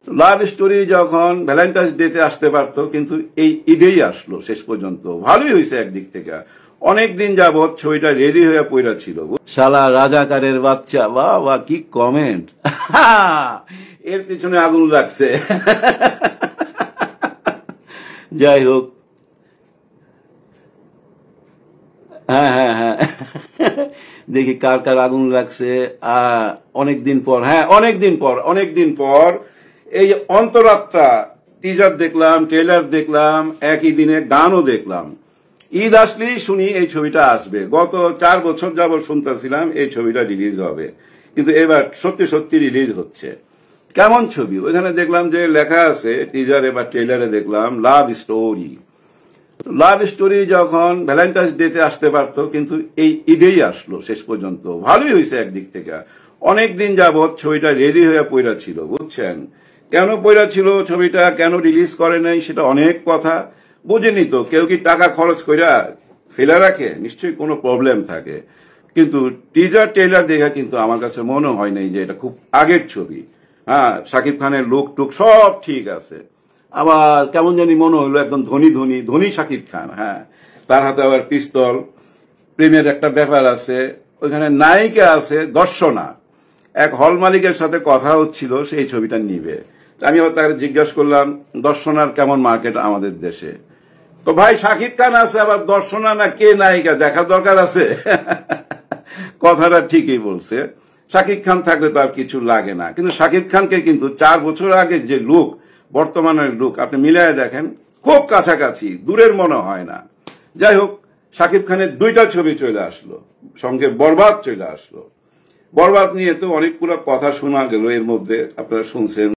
Love story যখন Valentine's ডেতে আসতে পারতো, কিন্তু এই ঈদেই আসলো শেষ পর্যন্ত। ভালোই হয়েছে একদিক থেকে, অনেকদিন যাবৎ ছবিটা রেডি হয়ে পড়া ছিল। শালা রাজাকারের বাচ্চা, বাহ বাহ কি কমেন্ট! এর পিছনে আগুন লাগছে। যাই হোক, হ্যাঁ হ্যাঁ হ্যাঁ, দেখি কার কার আগুন লাগছে। অনেকদিন পর, হ্যাঁ অনেকদিন পর এই অন্তরাত্মা টিজার দেখলাম, ট্রেলার দেখলাম, একই দিনে গানও দেখলাম। ঈদ আসলেই শুনি এই ছবিটা আসবে। গত 4 বছর যাবত শুনতেছিলাম এই ছবিটা রিলিজ হবে, কিন্তু এবার সত্যি সত্যি রিলিজ হচ্ছে। কেমন ছবি? ওইখানে দেখলাম যে লেখা আছে টিজারে বা ট্রেলারে, দেখলাম লাভ স্টোরি। লাভ স্টোরি যখন ভ্যালেন্টাইন্স ডেতে আসতে পারতো, কিন্তু এই ঈদেই আসলো শেষ পর্যন্ত। ভালোই হয়েছে একদিক থেকে, অনেকদিন যাবৎ ছবিটা রেডি হয়ে পড়া ছিল, বুঝছেন? কেন পড়া ছিল ছবিটা, কেন রিলিজ করে নাই, সেটা অনেক কথা। বুঝেনি তো, কেউ কি টাকা খরচ কইরা ফেলে রাখে? নিশ্চয়ই কোনো প্রবলেম থাকে। কিন্তু টিজার ট্রেলার দেখা কিন্তু আমার কাছে মনে হয় নাই যে এটা খুব আগের ছবি। হ্যাঁ, শাকিব খানের লুক টুক সব ঠিক আছে, আবার কেমন জানি মনে হলো একদম ধনী শাকিব খান। হ্যাঁ, তার হাতে আবার পিস্তল, প্রেমের একটা ব্যাপার আছে। ওইখানে নায়িকা আছে দর্শনা, এক হল মালিকের সাথে কথা হচ্ছিল সেই ছবিটা নিবে। আমি আবার তাকে জিজ্ঞাসা করলাম, দর্শনার কেমন মার্কেট আমাদের দেশে? তো ভাই শাকিব খান আছে, আবার দর্শনা না কে নায়িকা দেখার দরকার আছে? কথাটা ঠিকই বলছে। শাকিব খান থাকলে তো আর কিছু লাগে না, কিন্তু শাকিব খানকে কিন্তু 4 বছর আগে যে লুক, বর্তমানের লুক আপনি মিলিয়ে দেখেন, খুব কাছাকাছি, দূরের মনে হয় না। যাই হোক, শাকিব খানের 2টা ছবি চলে আসলো, সঙ্গে বরবাদ চলে আসলো। বরবাদ নিয়ে তো অনেকগুলো কথা শোনা গেল, এর মধ্যে আপনারা শুনছেন।